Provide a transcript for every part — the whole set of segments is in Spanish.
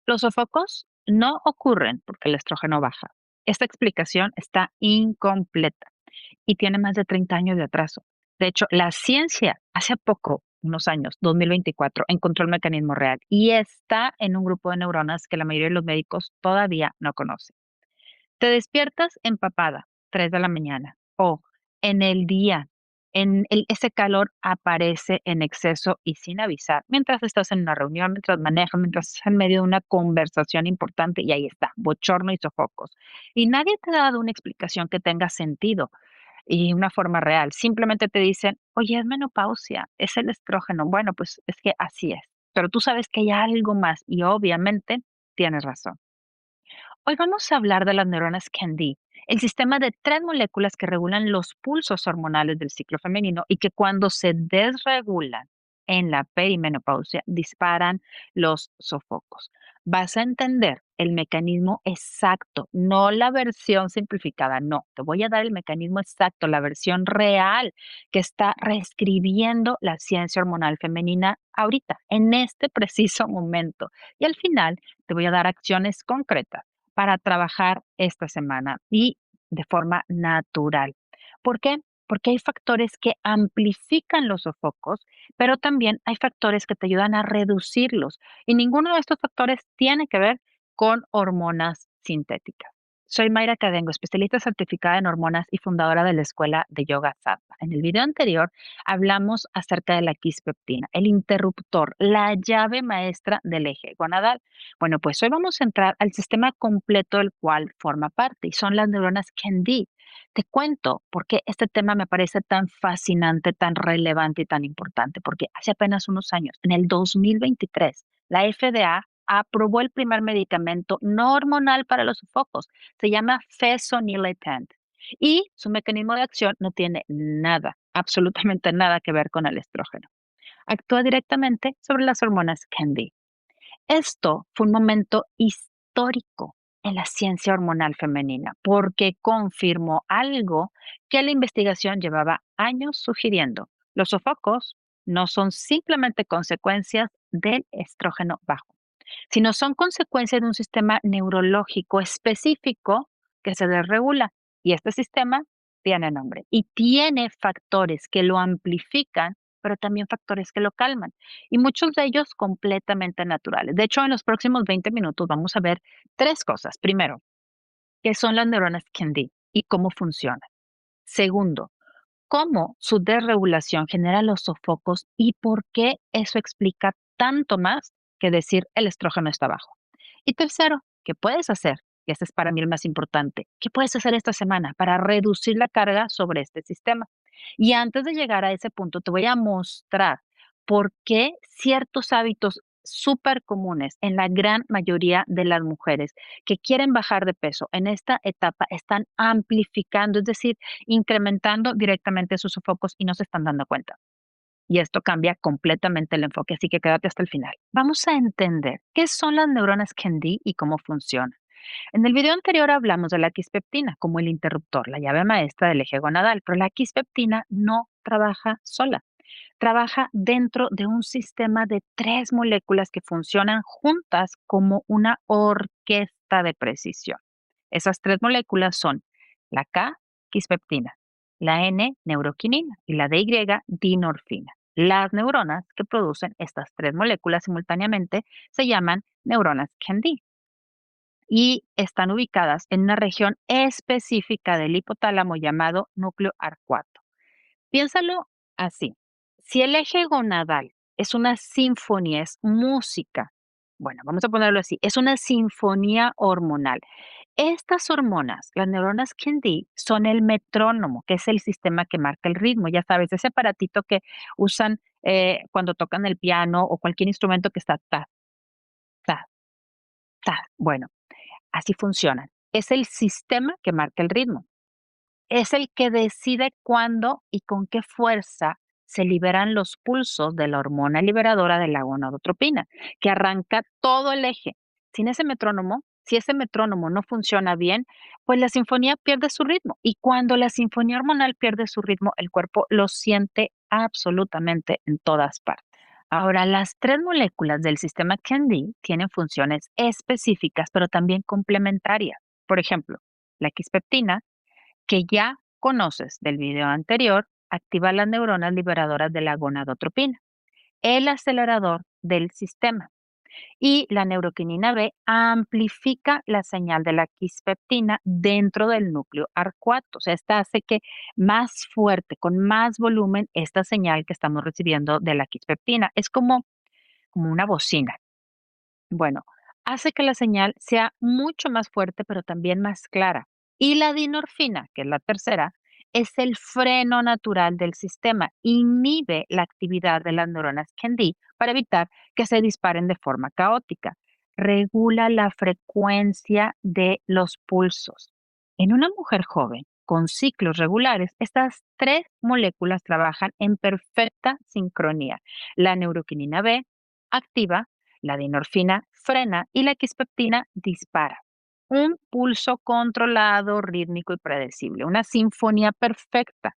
Los sofocos no ocurren porque el estrógeno baja. Esta explicación está incompleta y tiene más de 30 años de atraso. De hecho, la ciencia hace poco, unos años, 2024, encontró el mecanismo real y está en un grupo de neuronas que la mayoría de los médicos todavía no conocen. Te despiertas empapada, 3 de la mañana, o en el día, ese calor aparece en exceso y sin avisar, mientras estás en una reunión, mientras manejas, mientras estás en medio de una conversación importante y ahí está, bochorno y sofocos. Y nadie te ha dado una explicación que tenga sentido y una forma real. Simplemente te dicen, oye, es menopausia, es el estrógeno. Bueno, pues es que así es. Pero tú sabes que hay algo más y obviamente tienes razón. Hoy vamos a hablar de las neuronas KNDy, el sistema de tres moléculas que regulan los pulsos hormonales del ciclo femenino y que cuando se desregulan en la perimenopausia disparan los sofocos. Vas a entender el mecanismo exacto, no la versión simplificada, no, te voy a dar el mecanismo exacto, la versión real que está reescribiendo la ciencia hormonal femenina ahorita, en este preciso momento. Y al final te voy a dar acciones concretas para trabajar esta semana y de forma natural. ¿Por qué? Porque hay factores que amplifican los sofocos, pero también hay factores que te ayudan a reducirlos. Y ninguno de estos factores tiene que ver con hormonas sintéticas. Soy Mayra Cadengo, especialista certificada en hormonas y fundadora de la Escuela de Yoga Sattva. En el video anterior hablamos acerca de la quispeptina, el interruptor, la llave maestra del eje gonadal. Bueno, pues hoy vamos a entrar al sistema completo del cual forma parte y son las neuronas KNDy. Te cuento por qué este tema me parece tan fascinante, tan relevante y tan importante, porque hace apenas unos años, en el 2023, la FDA aprobó el primer medicamento no hormonal para los sofocos. Se llama Fesoniletant y su mecanismo de acción no tiene nada, absolutamente nada que ver con el estrógeno. Actúa directamente sobre las hormonas KNDy. Esto fue un momento histórico en la ciencia hormonal femenina porque confirmó algo que la investigación llevaba años sugiriendo. Los sofocos no son simplemente consecuencias del estrógeno bajo, sino son consecuencias de un sistema neurológico específico que se desregula. Y este sistema tiene nombre y tiene factores que lo amplifican, pero también factores que lo calman. Y muchos de ellos completamente naturales. De hecho, en los próximos 20 minutos vamos a ver tres cosas. Primero, qué son las neuronas KNDy y cómo funcionan. Segundo, cómo su desregulación genera los sofocos y por qué eso explica tanto más que decir el estrógeno está bajo. Y tercero, ¿qué puedes hacer? Y este es para mí el más importante. ¿Qué puedes hacer esta semana para reducir la carga sobre este sistema? Y antes de llegar a ese punto, te voy a mostrar por qué ciertos hábitos súper comunes en la gran mayoría de las mujeres que quieren bajar de peso en esta etapa están amplificando, es decir, incrementando directamente sus sofocos y no se están dando cuenta. Y esto cambia completamente el enfoque, así que quédate hasta el final. Vamos a entender qué son las neuronas KNDy y cómo funcionan. En el video anterior hablamos de la quispeptina como el interruptor, la llave maestra del eje gonadal, pero la quispeptina no trabaja sola. Trabaja dentro de un sistema de tres moléculas que funcionan juntas como una orquesta de precisión. Esas tres moléculas son la K, quispeptina, la N, neuroquinina y la DY, dinorfina. Las neuronas que producen estas tres moléculas simultáneamente se llaman neuronas KNDy y están ubicadas en una región específica del hipotálamo llamado núcleo arcuato. Piénsalo así, si el eje gonadal es una sinfonía, es música, bueno, vamos a ponerlo así, es una sinfonía hormonal. Estas hormonas, las neuronas KNDy, son el metrónomo, que es el sistema que marca el ritmo. Ya sabes, ese aparatito que usan cuando tocan el piano o cualquier instrumento que está ta, ta, ta. Bueno, así funcionan. Es el sistema que marca el ritmo. Es el que decide cuándo y con qué fuerza se liberan los pulsos de la hormona liberadora de la gonadotropina, que arranca todo el eje. Sin ese metrónomo, si ese metrónomo no funciona bien, pues la sinfonía pierde su ritmo. Y cuando la sinfonía hormonal pierde su ritmo, el cuerpo lo siente absolutamente en todas partes. Ahora, las tres moléculas del sistema CanD tienen funciones específicas, pero también complementarias. Por ejemplo, la quispeptina, que ya conoces del video anterior, activa las neuronas liberadoras de la gonadotropina, el acelerador del sistema. Y la neuroquinina B amplifica la señal de la quispeptina dentro del núcleo arcuato. O sea, esta hace que más fuerte, con más volumen, esta señal que estamos recibiendo de la quispeptina. Es como una bocina. Bueno, hace que la señal sea mucho más fuerte, pero también más clara. Y la dinorfina, que es la tercera, es el freno natural del sistema. Inhibe la actividad de las neuronas CanD para evitar que se disparen de forma caótica. Regula la frecuencia de los pulsos. En una mujer joven con ciclos regulares, estas tres moléculas trabajan en perfecta sincronía. La neuroquinina B activa, la dinorfina frena y la quispeptina dispara. Un pulso controlado, rítmico y predecible, una sinfonía perfecta.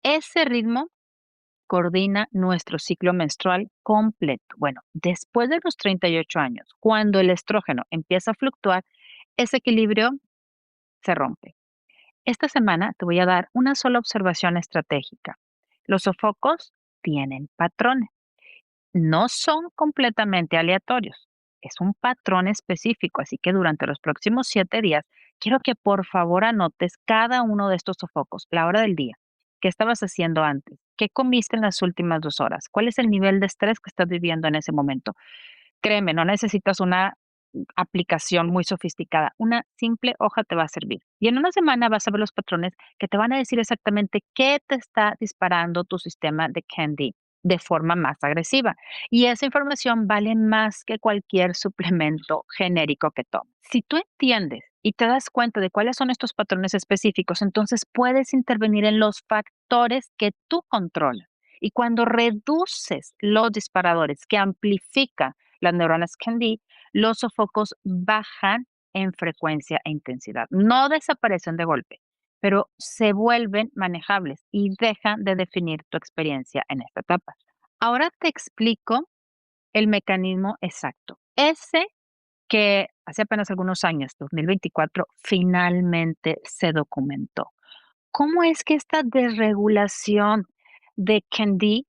Ese ritmo coordina nuestro ciclo menstrual completo. Bueno, después de los 38 años, cuando el estrógeno empieza a fluctuar, ese equilibrio se rompe. Esta semana te voy a dar una sola observación estratégica. Los sofocos tienen patrones. No son completamente aleatorios, es un patrón específico, así que durante los próximos 7 días quiero que por favor anotes cada uno de estos sofocos, la hora del día, qué estabas haciendo antes, qué comiste en las últimas 2 horas, cuál es el nivel de estrés que estás viviendo en ese momento. Créeme, no necesitas una aplicación muy sofisticada. Una simple hoja te va a servir. Y en una semana vas a ver los patrones que te van a decir exactamente qué te está disparando tu sistema de Candy de forma más agresiva. Y esa información vale más que cualquier suplemento genérico que tomes. Si tú entiendes y te das cuenta de cuáles son estos patrones específicos, entonces puedes intervenir en los factores que tú controlas. Y cuando reduces los disparadores que amplifican las neuronas CanD, los sofocos bajan en frecuencia e intensidad. No desaparecen de golpe, pero se vuelven manejables y dejan de definir tu experiencia en esta etapa. Ahora te explico el mecanismo exacto. Ese que hace apenas algunos años, 2024, finalmente se documentó. ¿Cómo es que esta desregulación de CanD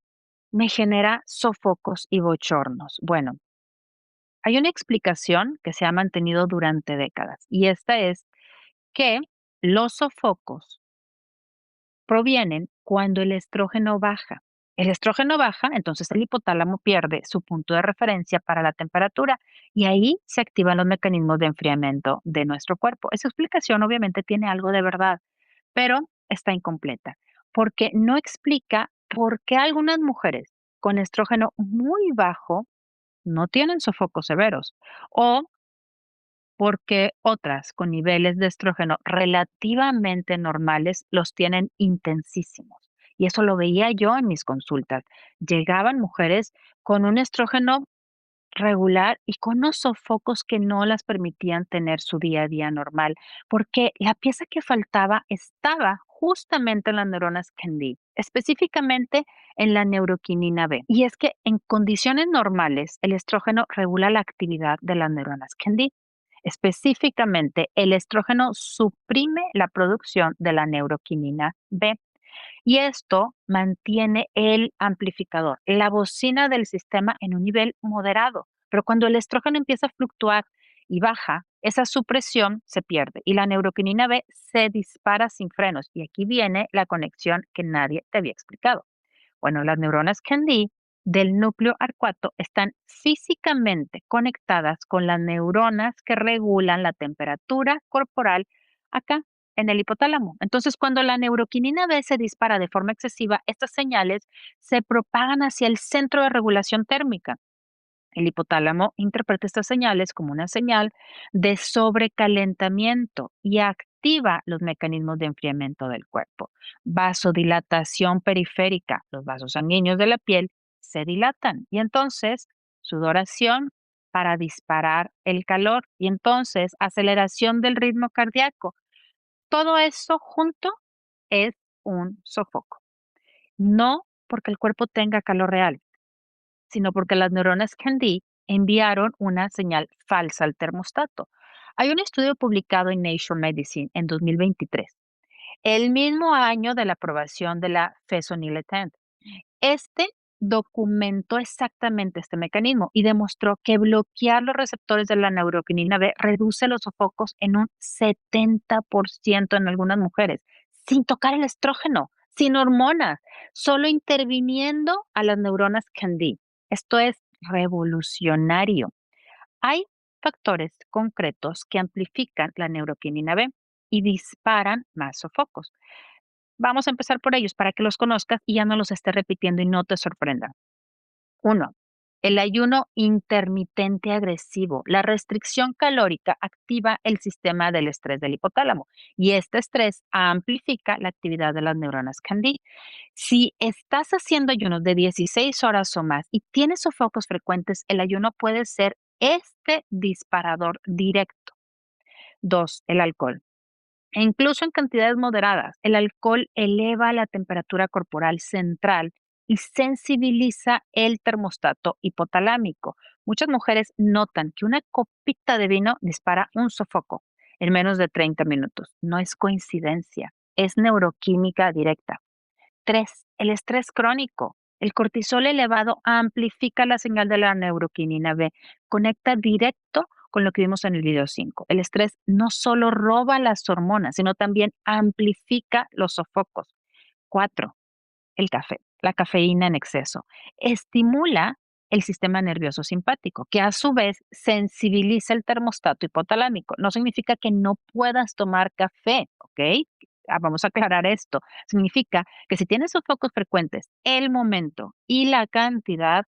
me genera sofocos y bochornos? Bueno, hay una explicación que se ha mantenido durante décadas y esta es que los sofocos provienen cuando el estrógeno baja. El estrógeno baja, entonces el hipotálamo pierde su punto de referencia para la temperatura y ahí se activan los mecanismos de enfriamiento de nuestro cuerpo. Esa explicación obviamente tiene algo de verdad, pero está incompleta porque no explica por qué algunas mujeres con estrógeno muy bajo no tienen sofocos severos o porque otras con niveles de estrógeno relativamente normales los tienen intensísimos. Y eso lo veía yo en mis consultas. Llegaban mujeres con un estrógeno regular y con unos sofocos que no las permitían tener su día a día normal, porque la pieza que faltaba estaba justamente en las neuronas CanD, específicamente en la neuroquinina B. Y es que en condiciones normales el estrógeno regula la actividad de las neuronas CanD. Específicamente, el estrógeno suprime la producción de la neuroquinina B y esto mantiene el amplificador, la bocina del sistema en un nivel moderado. Pero cuando el estrógeno empieza a fluctuar y baja, esa supresión se pierde y la neuroquinina B se dispara sin frenos. Y aquí viene la conexión que nadie te había explicado. Bueno, las neuronas CanD del núcleo arcuato están físicamente conectadas con las neuronas que regulan la temperatura corporal acá en el hipotálamo. Entonces, cuando la neuroquinina B se dispara de forma excesiva, estas señales se propagan hacia el centro de regulación térmica. El hipotálamo interpreta estas señales como una señal de sobrecalentamiento y activa los mecanismos de enfriamiento del cuerpo. Vasodilatación periférica, los vasos sanguíneos de la piel se dilatan y entonces sudoración para disparar el calor y entonces aceleración del ritmo cardíaco. Todo eso junto es un sofoco. No porque el cuerpo tenga calor real, sino porque las neuronas Candie enviaron una señal falsa al termostato. Hay un estudio publicado en Nature Medicine en 2023, el mismo año de la aprobación de la Fesoniletant. Este documentó exactamente este mecanismo y demostró que bloquear los receptores de la neuroquinina B reduce los sofocos en un 70% en algunas mujeres, sin tocar el estrógeno, sin hormonas, solo interviniendo a las neuronas Candie. Esto es revolucionario. Hay factores concretos que amplifican la neuroquinina B y disparan más sofocos. Vamos a empezar por ellos para que los conozcas y ya no los estés repitiendo y no te sorprendan. Uno, el ayuno intermitente agresivo. La restricción calórica activa el sistema del estrés del hipotálamo y este estrés amplifica la actividad de las neuronas Candie. Si estás haciendo ayunos de 16 horas o más y tienes sofocos frecuentes, el ayuno puede ser este disparador directo. Dos, el alcohol. E incluso en cantidades moderadas, el alcohol eleva la temperatura corporal central y sensibiliza el termostato hipotalámico. Muchas mujeres notan que una copita de vino dispara un sofoco en menos de 30 minutos. No es coincidencia, es neuroquímica directa. 3, el estrés crónico. El cortisol elevado amplifica la señal de la neuroquinina B. Conecta directo con lo que vimos en el video 5. El estrés no solo roba las hormonas, sino también amplifica los sofocos. 4, el café, la cafeína en exceso. Estimula el sistema nervioso simpático, que a su vez sensibiliza el termostato hipotalámico. No significa que no puedas tomar café, ¿ok? Vamos a aclarar esto. Significa que si tienes sofocos frecuentes, el momento y la cantidad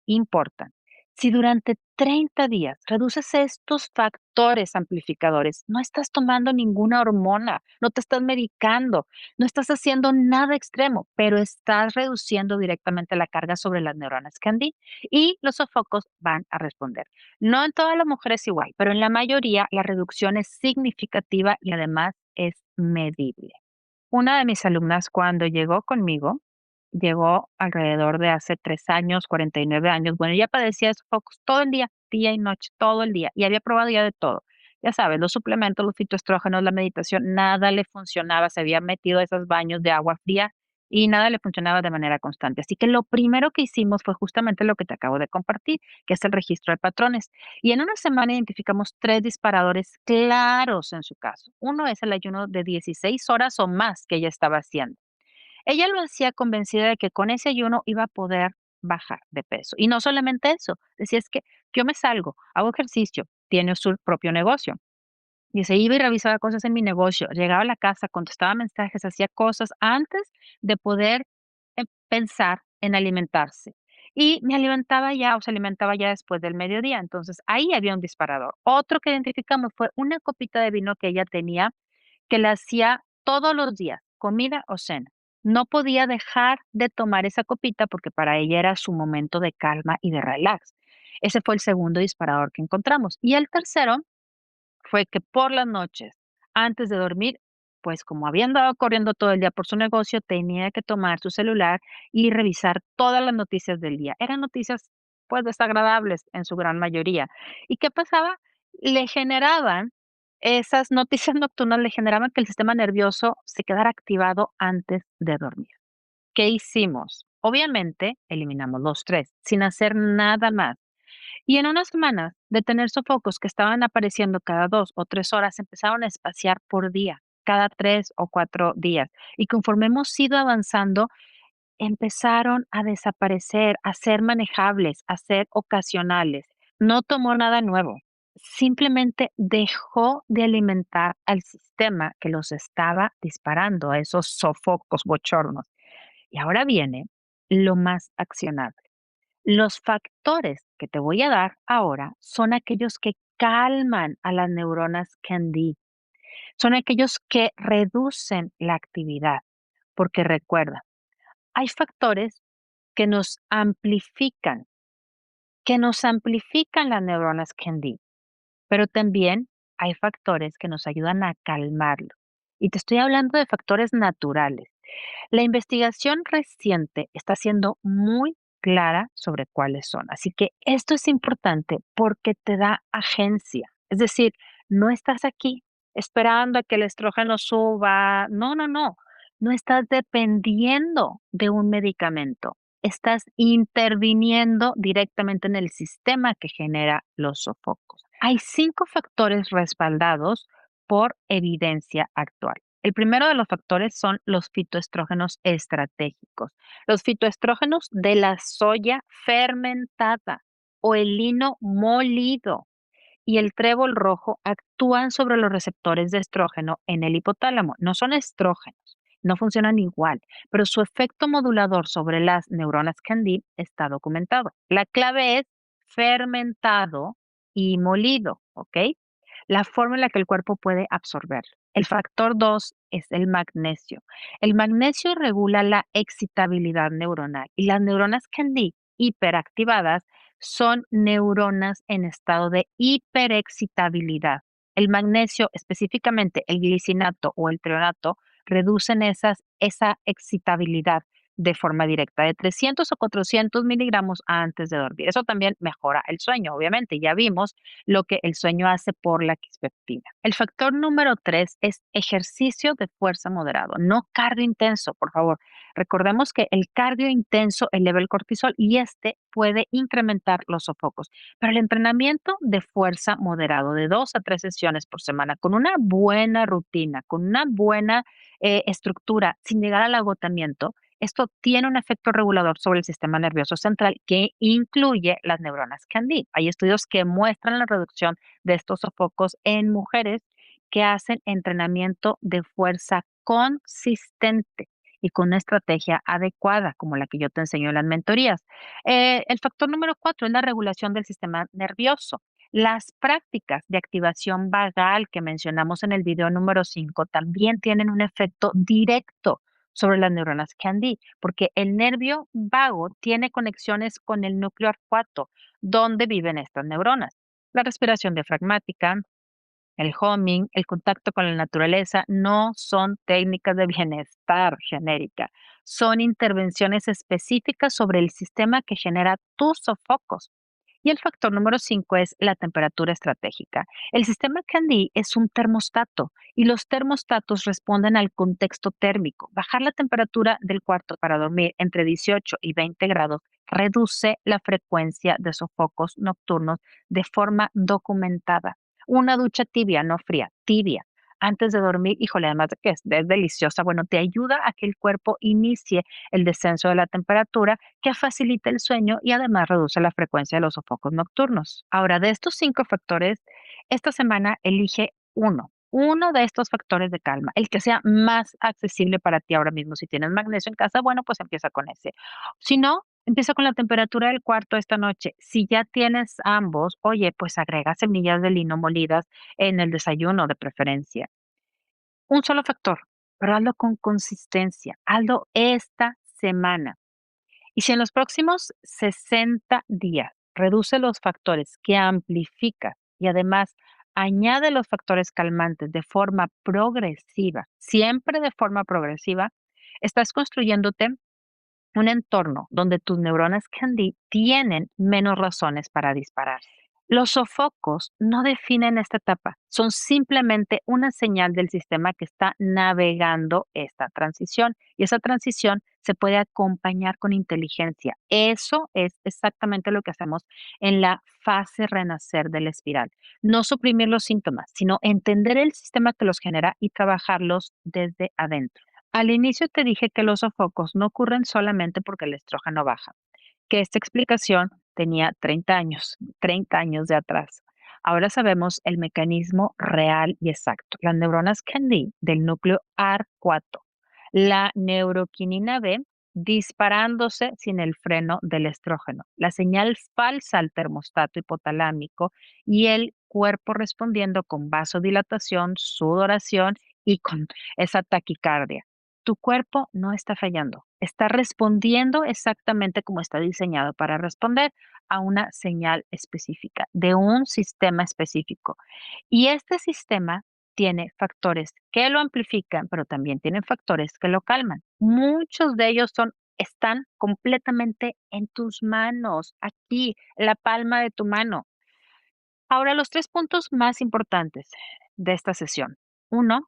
importan. Si durante 30 días reduces estos factores amplificadores, no estás tomando ninguna hormona, no te estás medicando, no estás haciendo nada extremo, pero estás reduciendo directamente la carga sobre las neuronas Candie y los sofocos van a responder. No en todas las mujeres igual, pero en la mayoría la reducción es significativa y además es medible. Una de mis alumnas cuando llegó conmigo, llegó alrededor de hace 3 años, 49 años. Bueno, ella padecía de sofocos todo el día y noche, todo el día, y había probado ya de todo. Ya sabes, los suplementos, los fitoestrógenos, la meditación, nada le funcionaba. Se había metido a esos baños de agua fría y nada le funcionaba de manera constante. Así que lo primero que hicimos fue justamente lo que te acabo de compartir, que es el registro de patrones. Y en una semana identificamos 3 disparadores claros en su caso. Uno es el ayuno de 16 horas o más que ella estaba haciendo. Ella lo hacía convencida de que con ese ayuno iba a poder bajar de peso. Y no solamente eso, decía: "Es que yo me salgo, hago ejercicio", tiene su propio negocio. Dice: "Iba y revisaba cosas en mi negocio, llegaba a la casa, contestaba mensajes, hacía cosas antes de poder, pensar en alimentarse. Y me alimentaba ya, o se alimentaba ya después del mediodía". Entonces, ahí había un disparador. Otro que identificamos fue una copita de vino que ella tenía, que la hacía todos los días, comida o cena. No podía dejar de tomar esa copita porque para ella era su momento de calma y de relax. Ese fue el segundo disparador que encontramos. Y el tercero fue que por las noches, antes de dormir, pues como había andado corriendo todo el día por su negocio, tenía que tomar su celular y revisar todas las noticias del día. Eran noticias pues desagradables en su gran mayoría. ¿Y qué pasaba? Le generaban, esas noticias nocturnas le generaban que el sistema nervioso se quedara activado antes de dormir. ¿Qué hicimos? Obviamente eliminamos los tres, sin hacer nada más. Y en unas semanas de tener sofocos que estaban apareciendo cada 2 o 3 horas, empezaron a espaciar por día, cada 3 o 4 días. Y conforme hemos ido avanzando, empezaron a desaparecer, a ser manejables, a ser ocasionales. No tomó nada nuevo. Simplemente dejó de alimentar al sistema que los estaba disparando a esos sofocos bochornos. Y ahora viene lo más accionable. Los factores que te voy a dar ahora son aquellos que calman a las neuronas Candie, son aquellos que reducen la actividad, porque recuerda, hay factores que nos amplifican las neuronas Candie, pero también hay factores que nos ayudan a calmarlo. Y te estoy hablando de factores naturales. La investigación reciente está siendo muy clara sobre cuáles son. Así que esto es importante porque te da agencia. Es decir, no estás aquí esperando a que el estrógeno suba. No, no, no. No estás dependiendo de un medicamento. Estás interviniendo directamente en el sistema que genera los sofocos. Hay 5 factores respaldados por evidencia actual. El primero de los factores son los fitoestrógenos estratégicos. Los fitoestrógenos de la soya fermentada o el lino molido y el trébol rojo actúan sobre los receptores de estrógeno en el hipotálamo. No son estrógenos, no funcionan igual, pero su efecto modulador sobre las neuronas Candide está documentado. La clave es fermentado y molido, ¿ok? La forma en la que el cuerpo puede absorberlo. El factor 2 es el magnesio. El magnesio regula la excitabilidad neuronal y las neuronas Candide hiperactivadas son neuronas en estado de hiperexcitabilidad. El magnesio, específicamente el glicinato o el treonato, reducen esa excitabilidad de forma directa de 300 o 400 miligramos antes de dormir. Eso también mejora el sueño, obviamente. Ya vimos lo que el sueño hace por la quispeptina. El factor número 3 es ejercicio de fuerza moderado, no cardio intenso, por favor. Recordemos que el cardio intenso eleva el cortisol y este puede incrementar los sofocos, pero el entrenamiento de fuerza moderado de 2 a 3 sesiones por semana con una buena rutina, con una buena estructura, sin llegar al agotamiento, esto tiene un efecto regulador sobre el sistema nervioso central que incluye las neuronas Candide. Hay estudios que muestran la reducción de estos sofocos en mujeres que hacen entrenamiento de fuerza consistente y con una estrategia adecuada, como la que yo te enseño en las mentorías. El factor número 4 es la regulación del sistema nervioso. Las prácticas de activación vagal que mencionamos en el video número 5 también tienen un efecto directo sobre las neuronas Candide, porque el nervio vago tiene conexiones con el núcleo arcuato, donde viven estas neuronas. La respiración diafragmática, el homing, el contacto con la naturaleza no son técnicas de bienestar genérica, son intervenciones específicas sobre el sistema que genera tus sofocos. Y el factor número 5 es la temperatura estratégica. El sistema Candide es un termostato y los termostatos responden al contexto térmico. Bajar la temperatura del cuarto para dormir entre 18 y 20 grados reduce la frecuencia de sofocos nocturnos de forma documentada. Una ducha tibia, no fría, tibia. Antes de dormir, híjole, además de que es deliciosa, bueno, te ayuda a que el cuerpo inicie el descenso de la temperatura que facilita el sueño y además reduce la frecuencia de los sofocos nocturnos. Ahora, de estos 5 factores, esta semana elige uno de estos factores de calma, el que sea más accesible para ti ahora mismo. Si tienes magnesio en casa, bueno, pues empieza con ese. Si no, empieza con la temperatura del cuarto esta noche. Si ya tienes ambos, oye, pues agrega semillas de lino molidas en el desayuno de preferencia. Un solo factor, pero hazlo con consistencia. Hazlo esta semana. Y si en los próximos 60 días reduce los factores que amplifica y además añade los factores calmantes de forma progresiva, siempre de forma progresiva, estás construyéndote un entorno donde tus neuronas Candide tienen menos razones para dispararse. Los sofocos no definen esta etapa, son simplemente una señal del sistema que está navegando esta transición y esa transición se puede acompañar con inteligencia. Eso es exactamente lo que hacemos en la fase renacer de la espiral. No suprimir los síntomas, sino entender el sistema que los genera y trabajarlos desde adentro. Al inicio te dije que los sofocos no ocurren solamente porque el estrógeno baja, que esta explicación tenía 30 años de atrás. Ahora sabemos el mecanismo real y exacto. Las neuronas Candide del núcleo AR4, la neuroquinina B disparándose sin el freno del estrógeno, la señal falsa al termostato hipotalámico y el cuerpo respondiendo con vasodilatación, sudoración y con esa taquicardia. Tu cuerpo no está fallando, está respondiendo exactamente como está diseñado para responder a una señal específica de un sistema específico. Y este sistema tiene factores que lo amplifican, pero también tienen factores que lo calman. Muchos de ellos son Están completamente en tus manos, aquí, en la palma de tu mano. Ahora, los 3 puntos más importantes de esta sesión. Uno,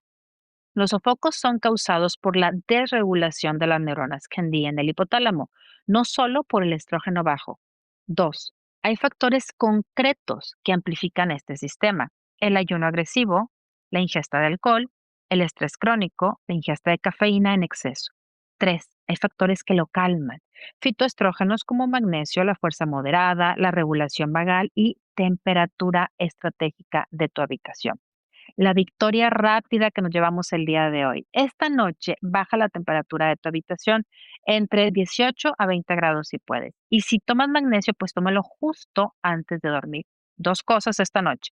los sofocos son causados por la desregulación de las neuronas Candy en el hipotálamo, no solo por el estrógeno bajo. 2, hay factores concretos que amplifican este sistema: el ayuno agresivo, la ingesta de alcohol, el estrés crónico, la ingesta de cafeína en exceso. 3, hay factores que lo calman: fitoestrógenos como magnesio, la fuerza moderada, la regulación vagal y temperatura estratégica de tu habitación. La victoria rápida que nos llevamos el día de hoy. Esta noche baja la temperatura de tu habitación entre 18 a 20 grados si puedes. Y si tomas magnesio, pues tómalo justo antes de dormir. Dos cosas esta noche: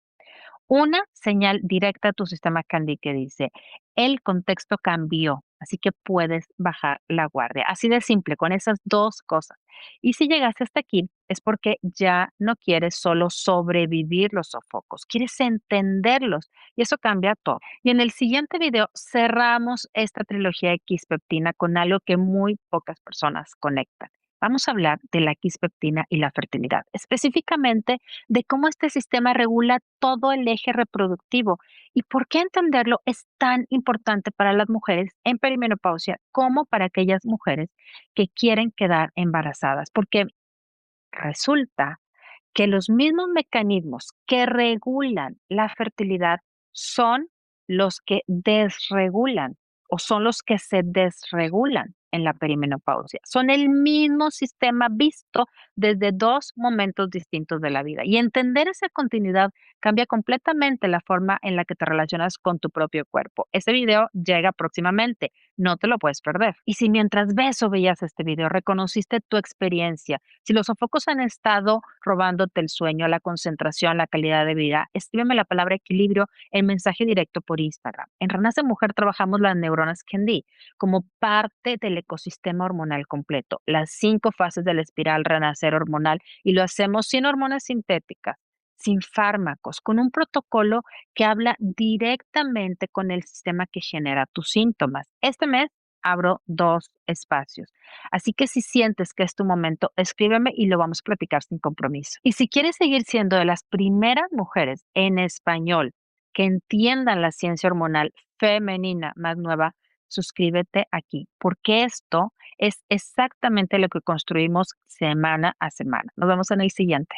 una señal directa a tu sistema Candy que dice: el contexto cambió, así que puedes bajar la guardia. Así de simple, con esas dos cosas. Y si llegaste hasta aquí, es porque ya no quieres solo sobrevivir los sofocos, quieres entenderlos y eso cambia todo. Y en el siguiente video cerramos esta trilogía de quispeptina con algo que muy pocas personas conectan. Vamos a hablar de la quispeptina y la fertilidad, específicamente de cómo este sistema regula todo el eje reproductivo y por qué entenderlo es tan importante para las mujeres en perimenopausia como para aquellas mujeres que quieren quedar embarazadas, porque resulta que los mismos mecanismos que regulan la fertilidad son los que desregulan o son los que se desregulan en la perimenopausia. Son el mismo sistema visto desde dos momentos distintos de la vida. Y entender esa continuidad cambia completamente la forma en la que te relacionas con tu propio cuerpo. Ese video llega próximamente, no te lo puedes perder. Y si mientras ves o veías este video reconociste tu experiencia, si los sofocos han estado robándote el sueño, la concentración, la calidad de vida, escríbeme la palabra equilibrio en mensaje directo por Instagram. En Renace Mujer trabajamos las neuronas Candy como parte del ecosistema hormonal completo, las 5 fases de la espiral renacer hormonal, y lo hacemos sin hormonas sintéticas, sin fármacos, con un protocolo que habla directamente con el sistema que genera tus síntomas. Este mes abro 2 espacios. Así que si sientes que es tu momento, escríbeme y lo vamos a platicar sin compromiso. Y si quieres seguir siendo de las primeras mujeres en español que entiendan la ciencia hormonal femenina más nueva, suscríbete aquí, porque esto es exactamente lo que construimos semana a semana. Nos vemos en el siguiente.